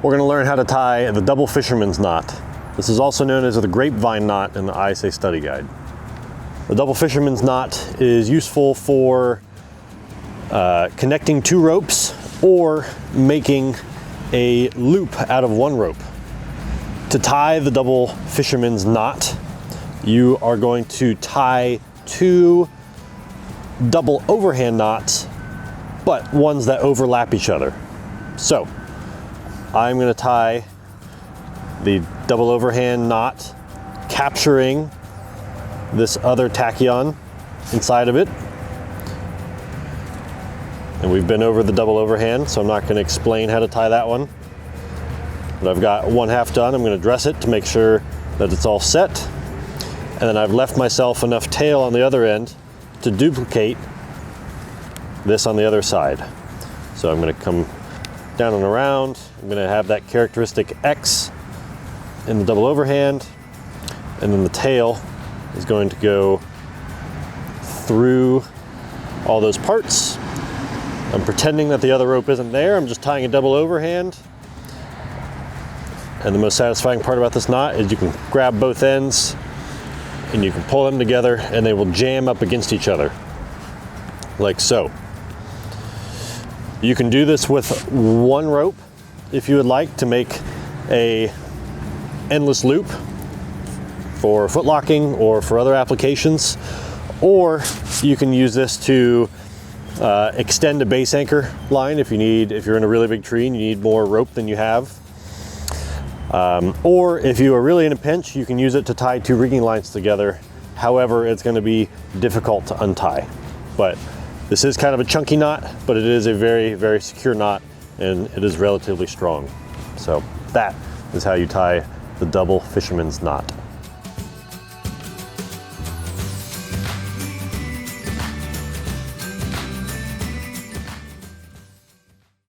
we're gonna learn how to tie the double fisherman's knot. This is also known as the grapevine knot in the ISA study guide. The double fisherman's knot is useful for connecting two ropes or making a loop out of one rope. To tie the double fisherman's knot, you are going to tie two double overhand knots, but ones that overlap each other. So I'm going to tie the double overhand knot, capturing this other tachyon inside of it. And we've been over the double overhand, so I'm not going to explain how to tie that one. But I've got one half done. I'm going to dress it to make sure that it's all set. And then I've left myself enough tail on the other end to duplicate this on the other side. So I'm going to come down and around. I'm going to have that characteristic X in the double overhand, and then the tail is going to go through all those parts. I'm pretending that the other rope isn't there. I'm just tying a double overhand. And the most satisfying part about this knot is you can grab both ends and you can pull them together and they will jam up against each other, like so. You can do this with one rope if you would like to make a endless loop for foot locking or for other applications, or you can use this to extend a base anchor line if you're in a really big tree and you need more rope than you have. Or if you are really in a pinch, you can use it to tie two rigging lines together. However, it's going to be difficult to untie. But this is kind of a chunky knot, but it is a very, very secure knot, and it is relatively strong. So that is how you tie the double fisherman's knot.